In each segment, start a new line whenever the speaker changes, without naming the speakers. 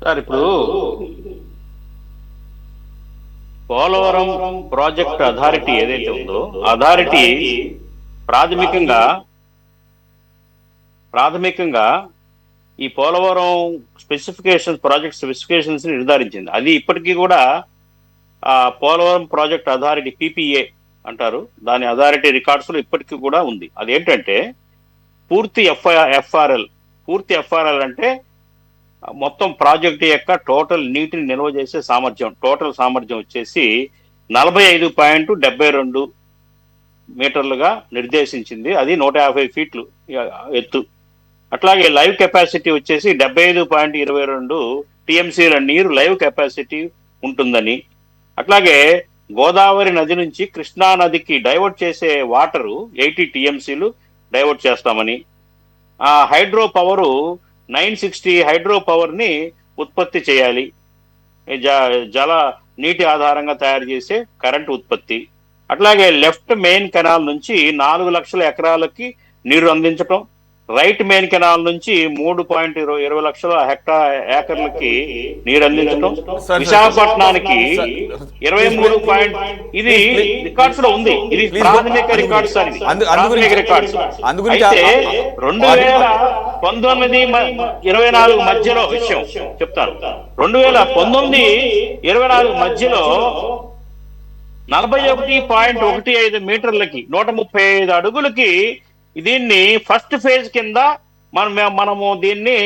Sir ఇప్పుడు Polavaram project authority ఏదైతే ఉందో అథారిటీ ప్రాథమికంగా ప్రాథమికంగా ఈ పోలవరం ప్రాజెక్ట్ స్పెసిఫికేషన్స్ నిర్ధారించింది. అది ఇప్పటికీ కూడా ఆ పోలవరం ప్రాజెక్ట్ అథారిటీ పిపిఏ అంటారు, దాని అథారిటీ రికార్డ్స్ లో ఇప్పటికీ కూడా ఉంది. అదేంటంటే పూర్తి ఎఫ్ఆర్ఎల్. పూర్తి ఎఫ్ఆర్ఎల్ అంటే మొత్తం ప్రాజెక్టు యొక్క టోటల్ నీటిని నిల్వ చేసే టోటల్ సామర్థ్యం వచ్చేసి 45.72 మీటర్లుగా నిర్దేశించింది. అది 150 ఫీట్లు ఎత్తు. అట్లాగే లైవ్ కెపాసిటీ వచ్చేసి 75.22 టీఎంసీల నీరు లైవ్ కెపాసిటీ ఉంటుందని, అట్లాగే గోదావరి నది నుంచి కృష్ణా నదికి డైవర్ట్ చేసే వాటరు 80 టీఎంసీలు డైవర్ట్ చేస్తామని, ఆ హైడ్రో పవరు 960 హైడ్రో పవర్ ని ఉత్పత్తి చేయాలి. జల నీటి ఆధారంగా తయారు చేసే కరెంటు ఉత్పత్తి. అట్లాగే లెఫ్ట్ మెయిన్ కెనాల్ నుంచి 4 లక్షల ఎకరాలకి నీరు అందించటం, రైట్ మెయిన్ కెనాల్ నుంచి 3.20 లక్షల ఏకర్లకి నీరు అందించడం, విశాఖపట్నానికి 23 ఇది రికార్డ్స్ లో ఉంది. ఇది ప్రాథమిక రికార్డ్స్. అని ప్రాథమిక రికార్డ్స్. అయితే 2019-24 మధ్యలో విషయం చెప్తాను. 2019-24 మధ్యలో 41.15 మీటర్లకి 135 అడుగులకి దీన్ని ఫస్ట్ ఫేజ్ కింద మనము దీన్ని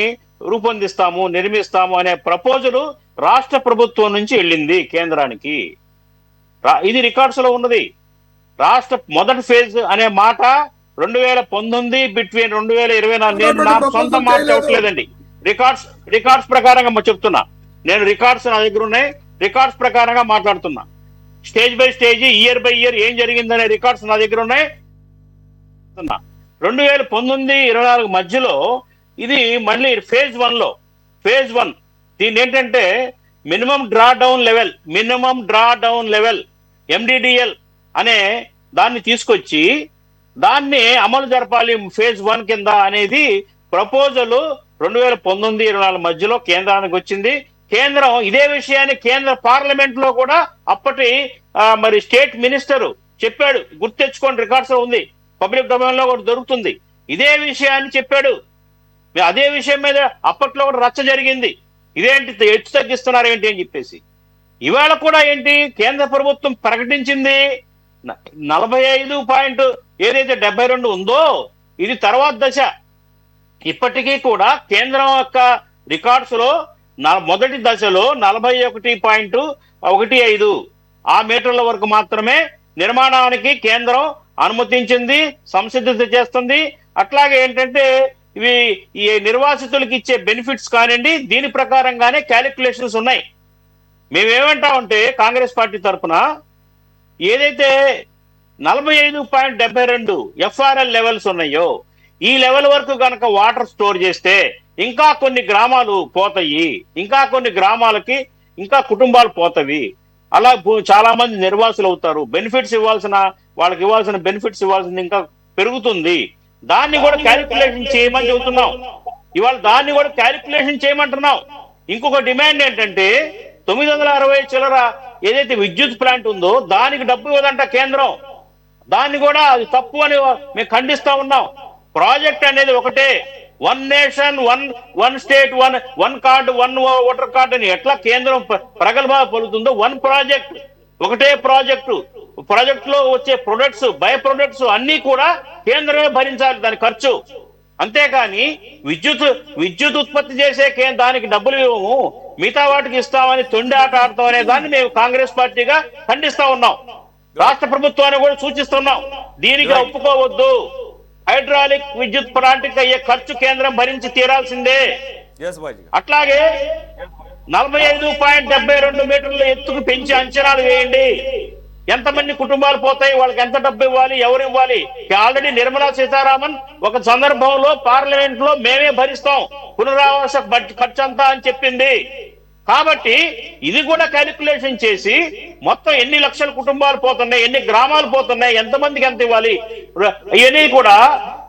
రూపొందిస్తాము, నిర్మిస్తాము అనే ప్రపోజల్ రాష్ట్ర ప్రభుత్వం నుంచి వెళ్ళింది కేంద్రానికి. ఇది రికార్డ్స్ లో ఉన్నది. రాష్ట్ర మొదటి ఫేజ్ అనే మాట 2019 బిట్వీన్ 2024. నేను నా సొంత మాట చెప్పట్లేదండి, రికార్డ్స్ ప్రకారంగా చెప్తున్నా. నేను రికార్డ్స్ నా దగ్గర ఉన్నాయి, రికార్డ్స్ ప్రకారంగా మాట్లాడుతున్నా. Stage by stage, year by year ఏం జరిగిందనే రికార్డ్స్ నా దగ్గర ఉన్నాయి. 2019-24 మధ్యలో ఇది మళ్ళీ ఫేజ్ 1 దీన్ని ఏంటంటే minimum draw down level MDDL అనే దాన్ని తీసుకొచ్చి దాన్ని అమలు జరపాలి ఫేజ్ 1 కింద అనేది ప్రపోజల్ 2019-24 మధ్యలో కేంద్రానికి వచ్చింది. కేంద్రం ఇదే విషయాన్ని కేంద్ర పార్లమెంట్ లో కూడా అప్పటి మరి స్టేట్ మినిస్టర్ చెప్పాడు. గుర్తు తెచ్చుకోండి, రికార్డ్స్ లో ఉంది, పబ్లిక్ డొమైన్ లో కూడా దొరుకుతుంది. ఇదే విషయాన్ని చెప్పాడు. అదే విషయం మీద అప్పట్లో కూడా రచ్చ జరిగింది. ఇదేంటి ఎత్తు తగ్గిస్తున్నారు ఏంటి అని చెప్పేసి. ఇవాళ కూడా ఏంటి కేంద్ర ప్రభుత్వం ప్రకటించింది 45.72 ఉందో ఇది తర్వాత దశ. ఇప్పటికీ కూడా కేంద్రం యొక్క రికార్డ్స్ లో మొదటి దశలో 41.15 ఆ మీటర్ల వరకు మాత్రమే నిర్మాణానికి కేంద్రం అనుమతించింది, సంసిద్ధత చేస్తుంది. అట్లాగే ఏంటంటే ఇవి ఈ నిర్వాసితులకు ఇచ్చే బెనిఫిట్స్ కానివ్వండి, దీని ప్రకారంగానే క్యాలిక్యులేషన్స్ ఉన్నాయి. మేమేమంటామంటే కాంగ్రెస్ పార్టీ తరఫున ఏదైతే 45.72 ఎఫ్ఆర్ఎల్ లెవెల్స్ ఉన్నాయో ఈ లెవెల్ వరకు కనుక వాటర్ స్టోర్ చేస్తే ఇంకా కొన్ని గ్రామాలు పోతాయి, ఇంకా కొన్ని గ్రామాలకి ఇంకా కుటుంబాలు పోతవి. అలా చాలా మంది నిర్వాసులు అవుతారు. వాళ్ళకి ఇవ్వాల్సిన బెనిఫిట్స్ ఇవ్వాల్సింది ఇంకా పెరుగుతుంది. దాన్ని కూడా క్యాలిక్యులేషన్ చేయమని చెబుతున్నాం. ఇవాళ దాన్ని కూడా క్యాలిక్యులేషన్ చేయమంటున్నాం. ఇంకొక డిమాండ్ ఏంటంటే 960 చిల్లర ఏదైతే విద్యుత్ ప్లాంట్ ఉందో దానికి డబ్బు ఇవ్వదంట కేంద్రం. దాన్ని కూడా అది తప్పు అని మేము ఖండిస్తా ఉన్నాం. ప్రాజెక్ట్ అనేది ఒకటే, one nation one state one card one voter card అని ఎట్లా కేంద్రం ప్రగల్భా పలుకుతుందో ఒకటే ప్రాజెక్ట్ లో వచ్చే ప్రొడక్ట్స్, బై ప్రొడక్ట్స్ అన్ని కూడా కేంద్రమే భరించాలి దాని ఖర్చు. అంతేకాని విద్యుత్ ఉత్పత్తి చేసే దానికి డబ్బులు ఇవ్వము, మిగతా వాటికి ఇస్తామని తొండి ఆట ఆడతాం అనే దాన్ని మేము కాంగ్రెస్ పార్టీగా ఖండిస్తా ఉన్నాం. రాష్ట్ర ప్రభుత్వాన్ని కూడా సూచిస్తున్నాం, దీనికి ఒప్పుకోవద్దు. హైడ్రాలిక్ విద్యుత్ ప్లాంట్కి అయ్యే ఖర్చు కేంద్రం భరించి తీరాల్సిందే. అట్లాగే 45.72 మీటర్ల ఎత్తుకు పెంచి అంచనాలు వేయండి. ఎంతమంది కుటుంబాలు పోతాయి, వాళ్ళకి ఎంత డబ్బు ఇవ్వాలి, ఎవరు ఇవ్వాలి? ఆల్రెడీ నిర్మలా సీతారామన్ ఒక సందర్భంలో పార్లమెంట్ లో మేమే భరిస్తాం పునరావాస ఖర్చు అంతా అని చెప్పింది. కాబట్టి ఇది కూడా క్యాలిక్యులేషన్ చేసి మొత్తం ఎన్ని లక్షల కుటుంబాలు పోతున్నాయి, ఎన్ని గ్రామాలు పోతున్నాయి, ఎంతమందికి ఎంత ఇవ్వాలి, ఇవన్నీ కూడా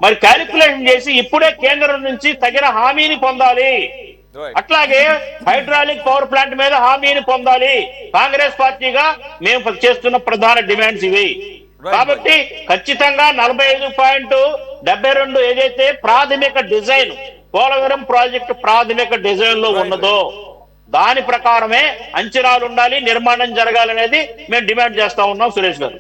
మరి క్యాలిక్యులేషన్ చేసి ఇప్పుడే కేంద్రం నుంచి తగిన హామీని పొందాలి. అట్లాగే హైడ్రాలిక్ పవర్ ప్లాంట్ మీద హామీని పొందాలి. కాంగ్రెస్ పార్టీగా మేము చేస్తున్న ప్రధాన డిమాండ్స్ ఇవి. కాబట్టి ఖచ్చితంగా 45.72 ఏదైతే ప్రాథమిక డిజైన్ పోలవరం ప్రాజెక్టు ప్రాథమిక డిజైన్ లో ఉన్నదో దాని ప్రకారమే అంచనాలు ఉండాలి, నిర్మాణం జరగాలనేది మేము డిమాండ్ చేస్తా ఉన్నాం సురేష్ గారు.